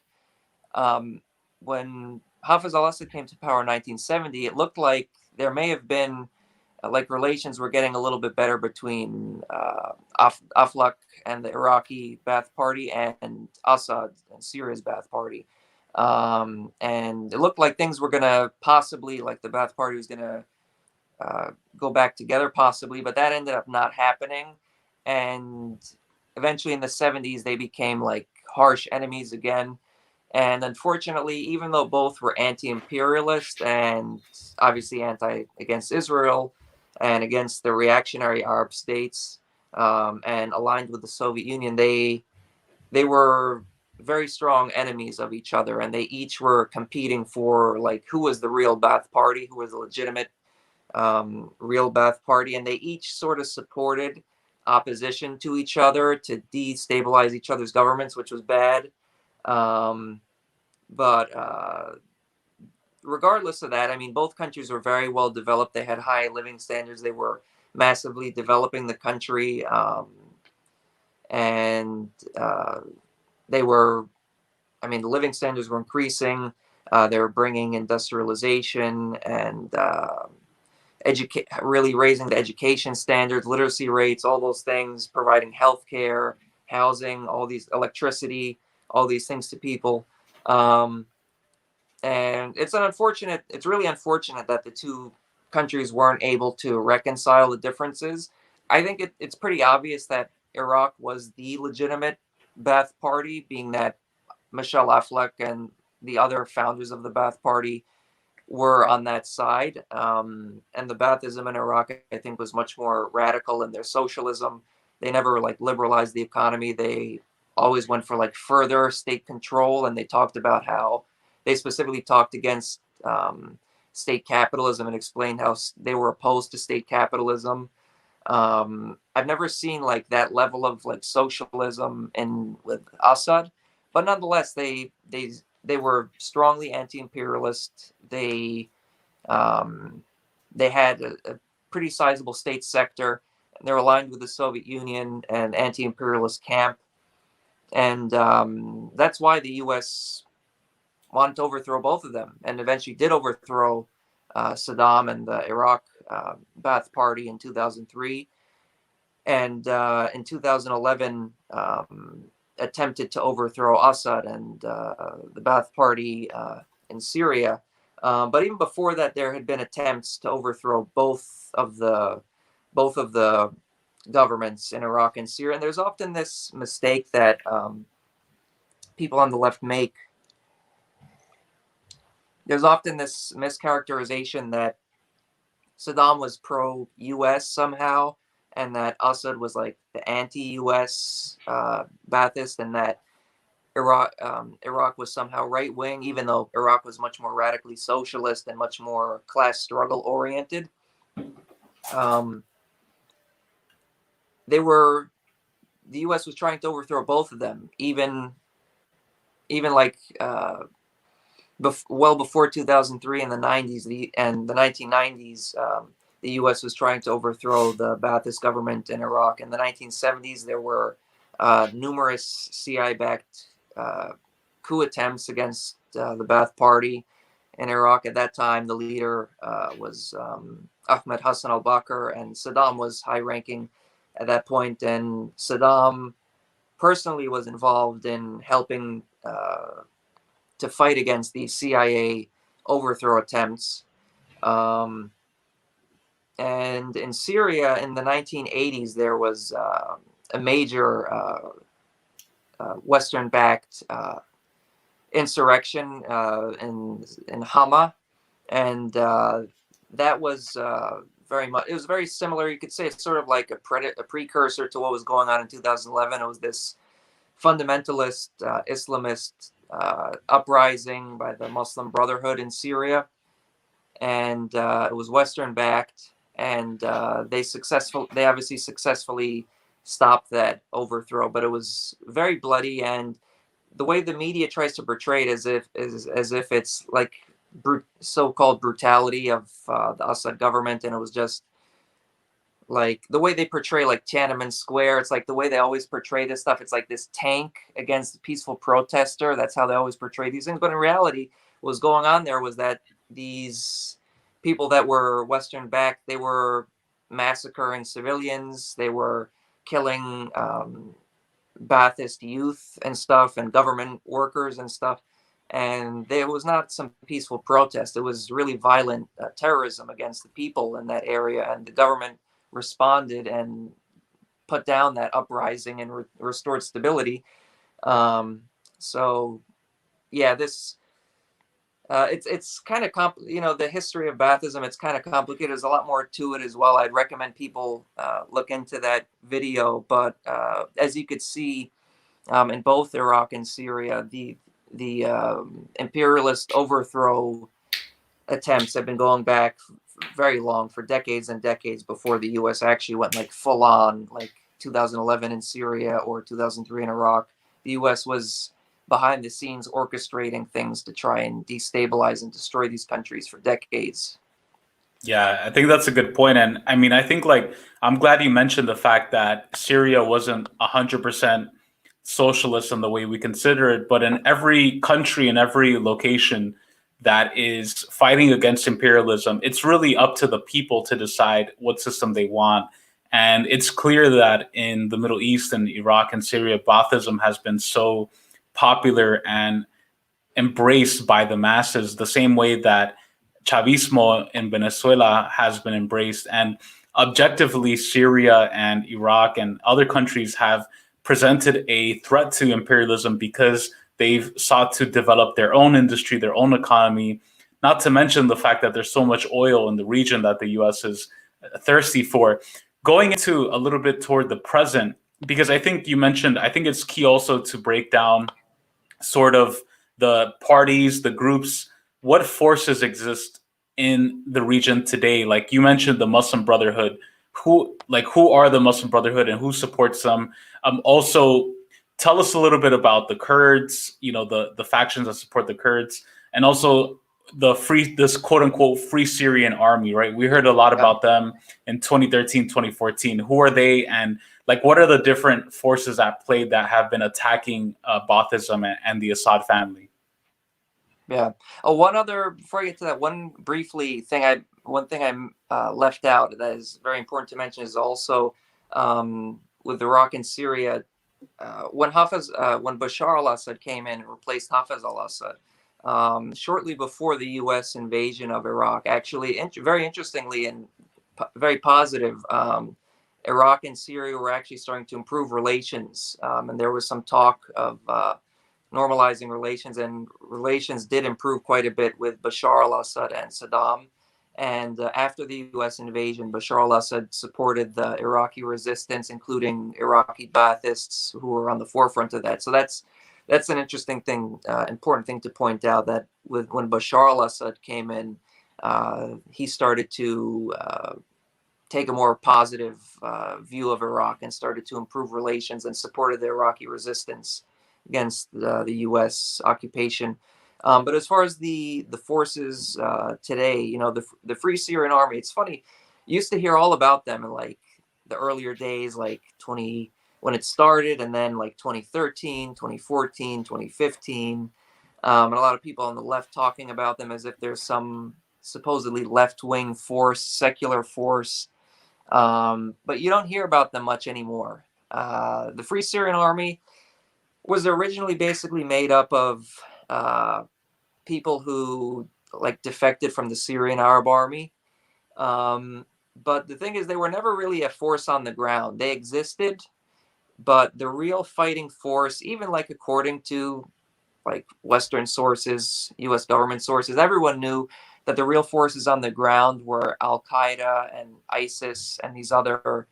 When Hafez al-Assad came to power in 1970, it looked like there may have been like relations were getting a little bit better between Aflaq and the Iraqi Ba'ath Party and Assad and Syria's Ba'ath Party. And it looked like things were going to possibly, like the Ba'ath Party was going to go back together possibly, but that ended up not happening. And eventually in the 70s, they became like harsh enemies again. And unfortunately, even though both were anti-imperialist and obviously against Israel and against the reactionary Arab states and aligned with the Soviet Union, they were very strong enemies of each other, and they each were competing for like who was the real Ba'ath Party, who was the legitimate real Ba'ath Party, and they each sort of supported opposition to each other to destabilize each other's governments, which was bad. But regardless of that, I mean, both countries were very well developed. They had high living standards. They were massively developing the country. And they were, I mean, the living standards were increasing. They were bringing industrialization and really raising the education standards, literacy rates, all those things, providing healthcare, housing, all these electricity, all these things to people. And it's really unfortunate that the two countries weren't able to reconcile the differences. I think it's pretty obvious that Iraq was the legitimate Ba'ath Party, being that Michel Aflaq and the other founders of the Ba'ath Party were on that side. And the Baathism in Iraq, I think, was much more radical in their socialism. They never liberalized the economy. They always went for further state control, and they talked about how they specifically talked against state capitalism and explained how they were opposed to state capitalism. I've never seen that level of socialism with Assad, but nonetheless, they were strongly anti-imperialist. They had a pretty sizable state sector, and they're aligned with the Soviet Union and anti-imperialist camp, and that's why the U.S. wanted to overthrow both of them, and eventually did overthrow Saddam and the Iraq Ba'ath Party in 2003, and in 2011 attempted to overthrow Assad and the Ba'ath Party in Syria. But even before that, there had been attempts to overthrow both of the governments in Iraq and Syria. And there's often this mistake that people on the left make. There's often this mischaracterization that Saddam was pro-U.S. somehow, and that Assad was the anti-U.S. Ba'athist, and that Iraq was somehow right-wing, even though Iraq was much more radically socialist and much more class struggle oriented. The U.S. was trying to overthrow both of them, even well before 2003 in the 90s and the 1990s. The U.S. was trying to overthrow the Ba'athist government in Iraq. In the 1970s, there were numerous CIA-backed coup attempts against the Ba'ath Party in Iraq. At that time, the leader was Ahmed Hassan al-Bakr, and Saddam was high-ranking at that point. And Saddam personally was involved in helping to fight against the CIA overthrow attempts. And in Syria in the 1980s, there was a major Western-backed insurrection in Hama, and that was very much. It was very similar. You could say it's sort of like a precursor to what was going on in 2011. It was this fundamentalist Islamist uprising by the Muslim Brotherhood in Syria, and it was Western-backed. And they obviously successfully stopped that overthrow, but it was very bloody. And the way the media tries to portray it as if it's so-called brutality of the Assad government, and it was just the way they portray Tiananmen Square. It's the way they always portray this stuff. It's this tank against a peaceful protester. That's how they always portray these things. But in reality, what was going on there was that these people that were Western-backed, they were massacring civilians. They were killing Ba'athist youth and stuff, and government workers and stuff. And there was not some peaceful protest. It was really violent terrorism against the people in that area. And the government responded and put down that uprising and restored stability. So, yeah, this... it's kind of the history of Baathism. It's kind of complicated. There's a lot more to it as well. I'd recommend people look into that video. But as you could see, in both Iraq and Syria, the imperialist overthrow attempts have been going back very long, for decades and decades, before the U.S. actually went full on, 2011 in Syria or 2003 in Iraq. The U.S. was behind the scenes orchestrating things to try and destabilize and destroy these countries for decades. Yeah, I think that's a good point. And I mean, I think I'm glad you mentioned the fact that Syria wasn't 100% socialist in the way we consider it, but in every country, in every location, that is fighting against imperialism, it's really up to the people to decide what system they want. And it's clear that in the Middle East and Iraq and Syria, Baathism has been so popular and embraced by the masses, the same way that Chavismo in Venezuela has been embraced. And objectively, Syria and Iraq and other countries have presented a threat to imperialism because they've sought to develop their own industry, their own economy, not to mention the fact that there's so much oil in the region that the US is thirsty for. Going into a little bit toward the present, because I think you mentioned, I think it's key also to break down sort of the parties, the groups, what forces exist in the region today. Like you mentioned the Muslim Brotherhood. Who are the Muslim Brotherhood and who supports them? Also, tell us a little bit about the Kurds, the factions that support the Kurds, and also this quote unquote free Syrian army, right? We heard a lot about them in 2013, 2014. Who are they? And what are the different forces at play that have been attacking Baathism and the Assad family? Yeah. Oh, one other, before I get to that, one thing I left out that is very important to mention is also with Iraq and Syria, when Bashar al-Assad came in and replaced Hafez al-Assad, shortly before the U.S. invasion of Iraq, actually, very interestingly and very positive, Iraq and Syria were actually starting to improve relations, and there was some talk of normalizing relations, and relations did improve quite a bit with Bashar al-Assad and Saddam. And after the U.S. invasion, Bashar al-Assad supported the Iraqi resistance, including Iraqi Baathists who were on the forefront of that. So that's an interesting thing, important thing to point out, that when Bashar al-Assad came in, he started to take a more positive view of Iraq and started to improve relations and supported the Iraqi resistance against the U.S. occupation. But as far as the forces today, the Free Syrian Army, it's funny, you used to hear all about them in the earlier days, when it started, and then 2013, 2014, 2015. And a lot of people on the left talking about them as if there's some supposedly left-wing force, secular force. But you don't hear about them much anymore. The Free Syrian Army was originally basically made up of people who defected from the Syrian Arab Army. But the thing is, they were never really a force on the ground. They existed, but the real fighting force, even according to Western sources, U.S. government sources, everyone knew that the real forces on the ground were Al-Qaeda and ISIS and these other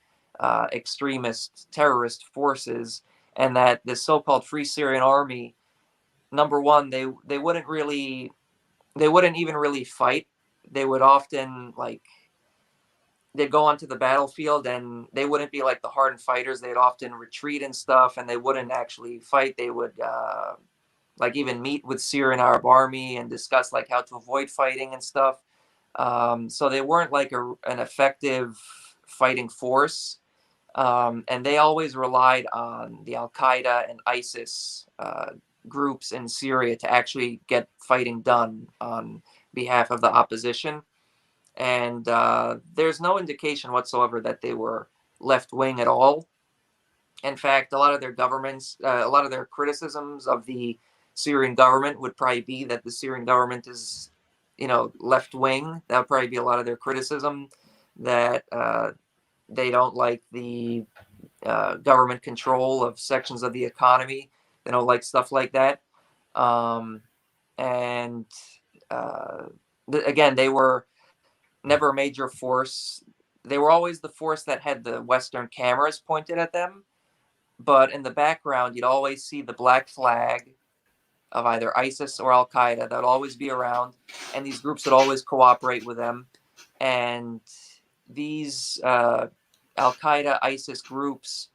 extremist terrorist forces, and that the so-called Free Syrian Army, number one, they wouldn't even really fight. They would often they'd go onto the battlefield and they wouldn't be the hardened fighters. They'd often retreat and stuff, and they wouldn't actually fight. They would even meet with Syrian Arab Army and discuss how to avoid fighting and stuff. So they weren't an effective fighting force. And they always relied on the Al-Qaeda and ISIS groups in Syria to actually get fighting done on behalf of the opposition. And there's no indication whatsoever that they were left-wing at all. In fact, a lot of their criticisms of the Syrian government would probably be that the Syrian government is, left-wing. That would probably be a lot of their criticism, that they don't like the government control of sections of the economy. They don't like stuff like that. Again, they were never a major force. They were always the force that had the Western cameras pointed at them. But in the background, you'd always see the black flag of either ISIS or Al-Qaeda that would always be around. And these groups would always cooperate with them. And these Al-Qaeda, ISIS groups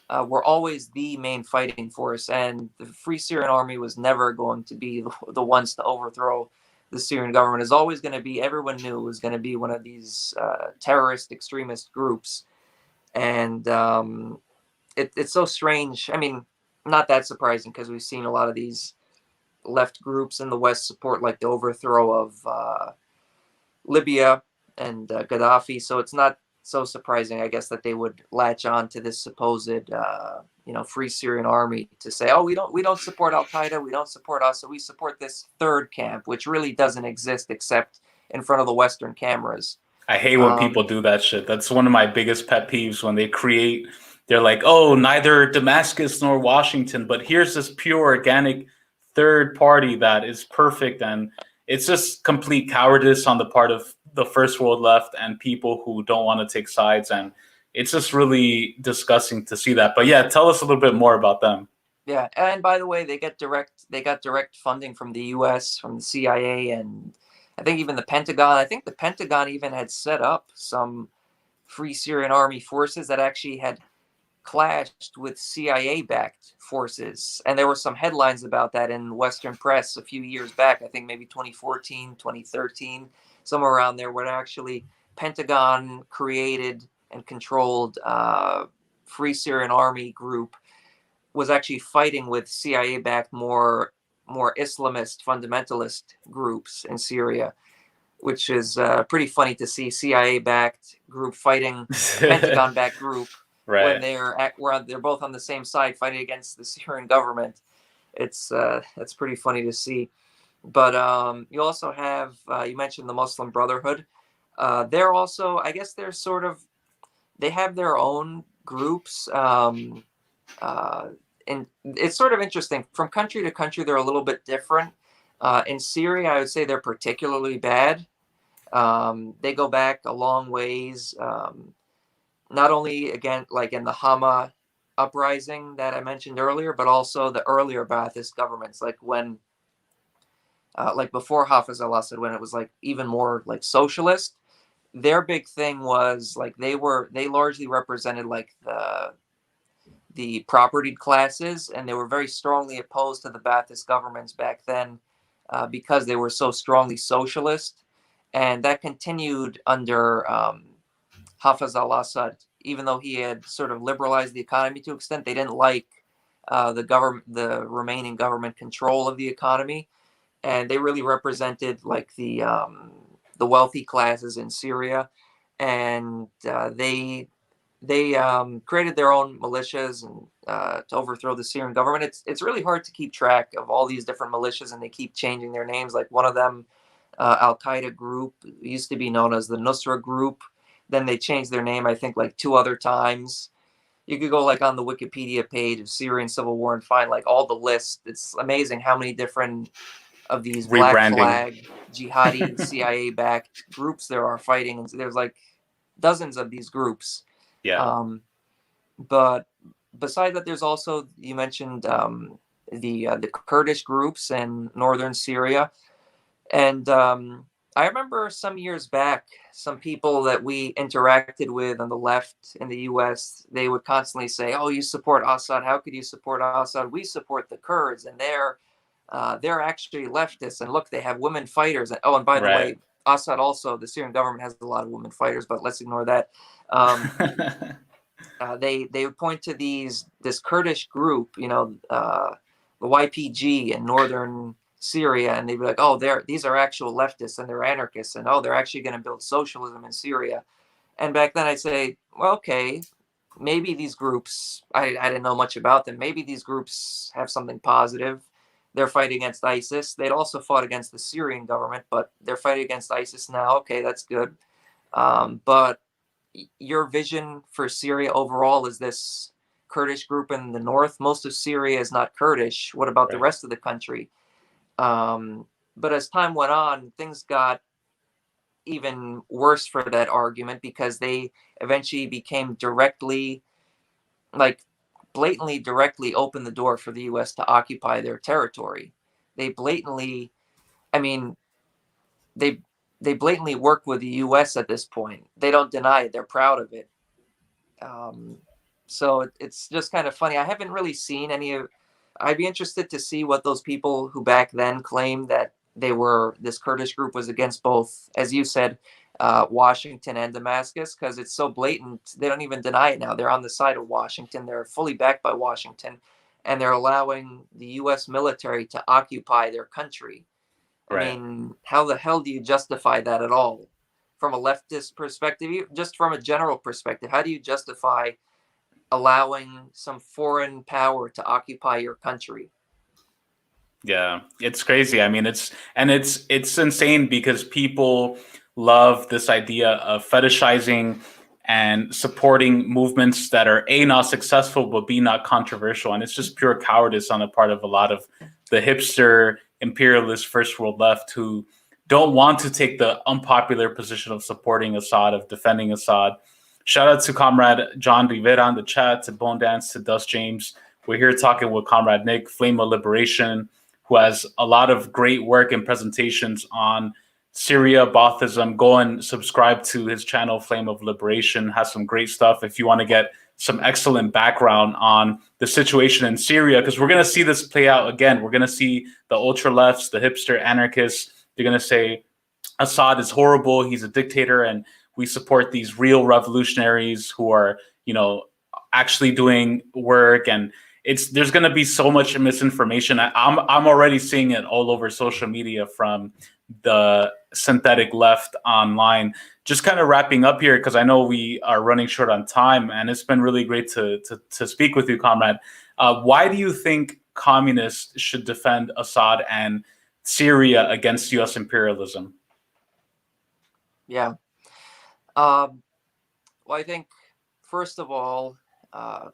were always the main fighting force. And the Free Syrian Army was never going to be the ones to overthrow the Syrian government. Is always going to be, everyone knew it was going to be one of these terrorist extremist groups. And it's so strange. I mean, not that surprising, because we've seen a lot of these left groups in the West support like the overthrow of Libya and Gaddafi. So it's not so surprising, I guess, that they would latch on to this supposed, Free Syrian Army to say, oh, we don't support Al Qaeda, we don't support us, so we support this third camp, which really doesn't exist except in front of the Western cameras. I hate when people do that shit. That's one of my biggest pet peeves when they're like, oh, neither Damascus nor Washington, but here's this pure organic third party that is perfect. And it's just complete cowardice on the part of the first world left and people who don't want to take sides. And it's just really disgusting to see that. But yeah, tell us a little bit more about them. Yeah, and by the way, they got direct funding from the U.S., from the CIA, and I think even the Pentagon. I think the Pentagon even had set up some Free Syrian Army forces that actually had clashed with CIA-backed forces. And there were some headlines about that in Western press a few years back, I think maybe 2014, 2013, somewhere around there, where actually Pentagon created and controlled Free Syrian Army group was actually fighting with CIA-backed more Islamist fundamentalist groups in Syria, which is pretty funny to see CIA-backed group fighting Pentagon-backed group when they're both on the same side fighting against the Syrian government. It's that's pretty funny to see. But you also have you mentioned the Muslim Brotherhood. They're also, I guess, they have their own groups. And it's sort of interesting. From country to country, they're a little bit different. In Syria, I would say they're particularly bad. They go back a long ways. Not only, again, like in the Hama uprising that I mentioned earlier, but also the earlier Ba'athist governments, like when, like before Hafiz al-Assad, when it was like even more like socialist. Their big thing was like they largely represented like the propertied classes, and they were very strongly opposed to the Ba'athist governments back then because they were so strongly socialist. And that continued under Hafiz al-Assad. Even though he had sort of liberalized the economy to an extent, they didn't like the remaining government control of the economy, and they really represented like the wealthy classes in Syria, and they created their own militias and to overthrow the Syrian government. It's really hard to keep track of all these different militias, and they keep changing their names. Like one of them, Al Qaeda group, used to be known as the Nusra Group. Then they changed their name, I think, like 2 other times. You could go like on the Wikipedia page of Syrian civil war and find like all the lists. It's amazing how many different of these black flag jihadi CIA-backed groups there are fighting. And there's like dozens of these groups. Yeah. But besides that, there's also, you mentioned the Kurdish groups in northern Syria, and I remember some years back, some people that we interacted with on the left in the U.S., they would constantly say, "Oh, you support Assad? How could you support Assad? We support the Kurds, and they're actually leftists. And look, they have women fighters. And, oh, and by the way, Assad also, the Syrian government has a lot of women fighters, but let's ignore that." They would point to this Kurdish group, the YPG in northern Syria, and they'd be like, "Oh, these are actual leftists and they're anarchists, and oh, they're actually going to build socialism in Syria." And back then, I'd say, "Well, okay, maybe these groups. I didn't know much about them. Maybe these groups have something positive. They're fighting against ISIS. They'd also fought against the Syrian government, but they're fighting against ISIS now. Okay, that's good. But your vision for Syria overall is this Kurdish group in the north. Most of Syria is not Kurdish. What about the rest of the country?" But as time went on, things got even worse for that argument, because they eventually became blatantly directly opened the door for the U.S. to occupy their territory. They blatantly work with the U.S. at this point. They don't deny it. They're proud of it. So it's just kind of funny. I haven't really seen any of. I'd be interested to see what those people who back then claimed that this Kurdish group was against both, as you said, Washington and Damascus, because it's so blatant. They don't even deny it now. They're on the side of Washington. They're fully backed by Washington. and they're allowing the U.S. military to occupy their country. Right. I mean, how the hell do you justify that at all? From a leftist perspective, just from a general perspective, how do you justify allowing some foreign power to occupy your country? Yeah, it's crazy. I mean, it's insane because people love this idea of fetishizing and supporting movements that are A, not successful, but B, not controversial. And it's just pure cowardice on the part of a lot of the hipster imperialist first world left who don't want to take the unpopular position of supporting Assad, of defending Assad. Shout out to Comrade John Rivera in the chat, to Bone Dance, to Dust James. We're here talking with Comrade Nick, Flame of Liberation, who has a lot of great work and presentations on Syria, Bathurst. Go and subscribe to his channel, Flame of Liberation. Has some great stuff if you want to get some excellent background on the situation in Syria, because we're going to see this play out again. We're going to see the ultra-lefts, the hipster anarchists. They're going to say Assad is horrible. He's a dictator, and we support these real revolutionaries who are, actually doing work. And there's going to be so much misinformation. I'm already seeing it all over social media from the synthetic left online. Just kind of wrapping up here, because I know we are running short on time, and it's been really great to speak with you, Comrade. Why do you think communists should defend Assad and Syria against U.S. imperialism? Yeah. Well, I think, first of all,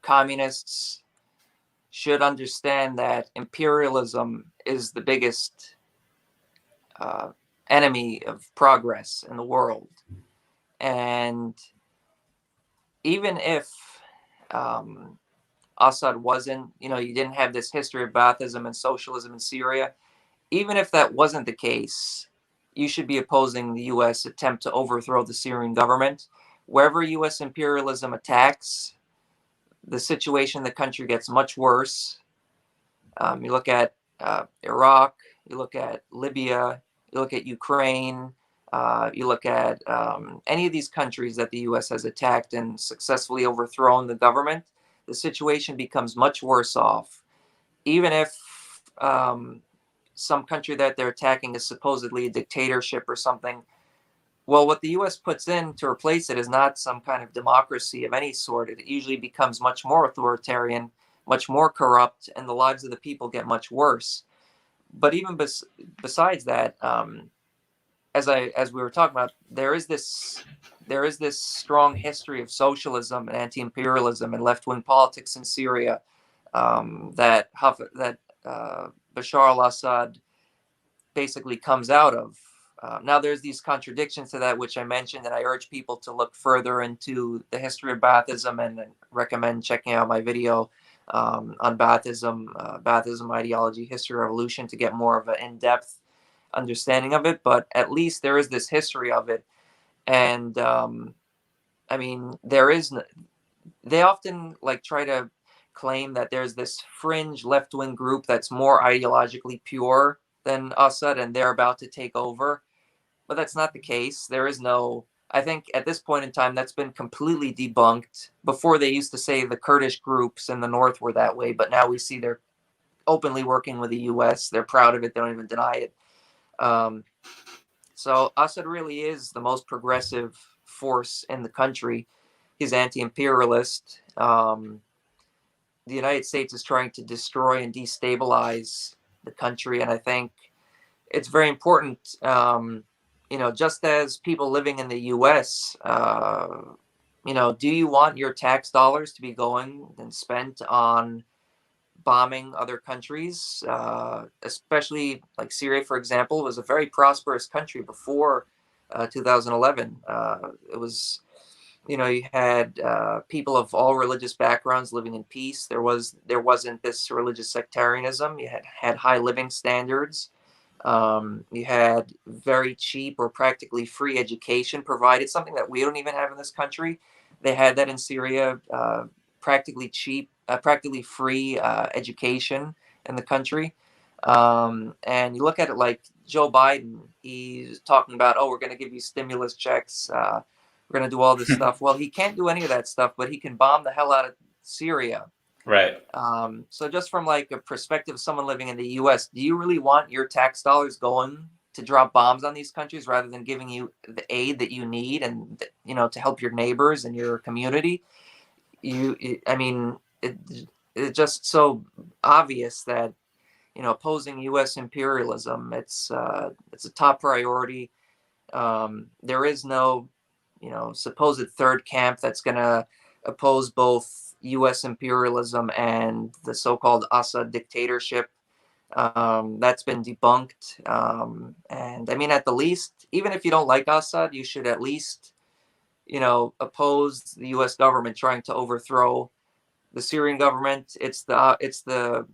communists should understand that imperialism is the biggest enemy of progress in the world. And even if Assad wasn't, you didn't have this history of Baathism and socialism in Syria, even if that wasn't the case, you should be opposing the U.S. attempt to overthrow the Syrian government. Wherever U.S. imperialism attacks, the situation in the country gets much worse. You look at Iraq, you look at Libya, you look at Ukraine, you look at any of these countries that the U.S. has attacked and successfully overthrown the government, the situation becomes much worse off. Even if some country that they're attacking is supposedly a dictatorship or something, well, what the U.S. puts in to replace it is not some kind of democracy of any sort. It usually becomes much more authoritarian, much more corrupt, and the lives of the people get much worse. But even besides that, as we were talking about, there is this strong history of socialism and anti-imperialism and left-wing politics in Syria that Bashar al-Assad basically comes out of. Now, there's these contradictions to that, which I mentioned, and I urge people to look further into the history of Baathism and recommend checking out my video on Baathism ideology, history, revolution, to get more of an in-depth understanding of it. But at least there is this history of it. And I mean, they often try to claim that there's this fringe left-wing group that's more ideologically pure than Assad, and they're about to take over. But that's not the case. There is no, I think at this point in time, that's been completely debunked. Before, they used to say the Kurdish groups in the north were that way, but now we see they're openly working with the U.S. They're proud of it. They don't even deny it. So Assad really is the most progressive force in the country. He's anti-imperialist. The United States is trying to destroy and destabilize the country, and I think it's very important, just as people living in the U.S., do you want your tax dollars to be going and spent on bombing other countries, especially like Syria, for example, was a very prosperous country before 2011. It was, you had people of all religious backgrounds living in peace. There wasn't this religious sectarianism. You had high living standards. You had very cheap or practically free education provided, something that we don't even have in this country. They had that in Syria, practically cheap, practically free education in the country. And you look at it like Joe Biden, he's talking about, we're going to give you stimulus checks. We're going to do all this stuff. Well, he can't do any of that stuff, but he can bomb the hell out of Syria. Right. So just from like a perspective of someone living in the U.S., do you really want your tax dollars going to drop bombs on these countries rather than giving you the aid that you need and, you know, to help your neighbors and your community? I mean, it's just so obvious that, you know, opposing U.S. imperialism, it's a top priority. There is no, you know, supposed third camp that's going to oppose both U.S. imperialism and the so-called Assad dictatorship. That's been debunked. And I mean, at the least, even if you don't like Assad, you should at least, you know, oppose the U.S. government trying to overthrow the Syrian government. It's the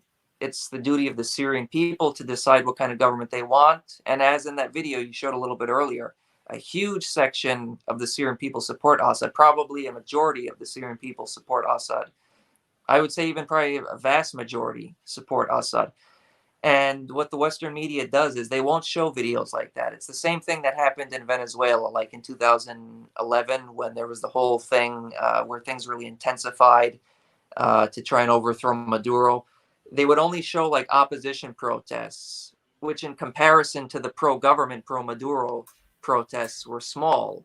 duty of the Syrian people to decide what kind of government they want. And as in that video you showed a little bit earlier, a huge section of the Syrian people support Assad. Probably a majority of the Syrian people support Assad. I would say even probably a vast majority support Assad. And what the Western media does is they won't show videos like that. It's the same thing that happened in Venezuela, like in 2011, when there was the whole thing where things really intensified to try and overthrow Maduro. They would only show like opposition protests, which in comparison to the pro-government, pro-Maduro protests were small.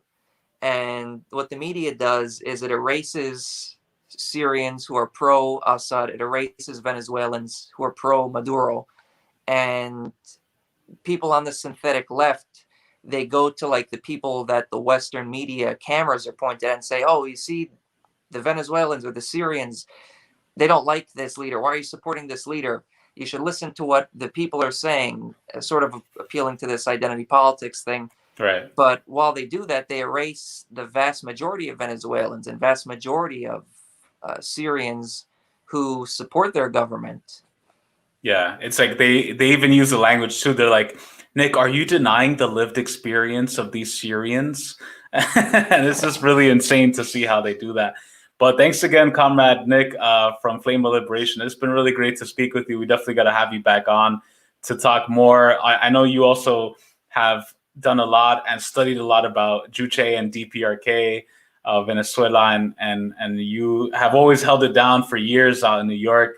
And what the media does is it erases Syrians who are pro-Assad, it erases Venezuelans who are pro-Maduro, and people on the synthetic left, they go to like the people that the Western media cameras are pointed at and say, oh, you see, the Venezuelans or the Syrians, they don't like this leader. Why are you supporting this leader? You should listen to what the people are saying, sort of appealing to this identity politics thing. Right. But while they do that, they erase the vast majority of Venezuelans and vast majority of Syrians who support their government. Yeah, it's like they even use the language too. They're like, Nick, are you denying the lived experience of these Syrians? And it's just really insane to see how they do that. But thanks again, Comrade Nick from Flame of Liberation. It's been really great to speak with you. We definitely got to have you back on to talk more. I know you also have done a lot and studied a lot about Juche and DPRK, Venezuela, and you have always held it down for years out in New York.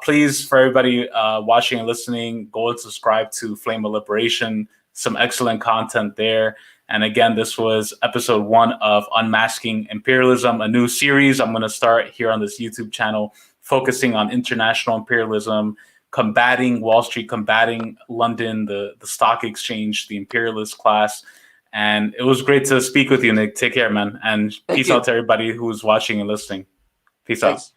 Please, for everybody watching and listening, go and subscribe to Flame of Liberation. Some excellent content there. And again, this was episode 1 of Unmasking Imperialism, a new series I'm going to start here on this YouTube channel, focusing on international imperialism, combating Wall Street, combating London, the stock exchange, the imperialist class. And it was great to speak with you, Nick. Take care, man. And peace out to everybody who's watching and listening. Peace out.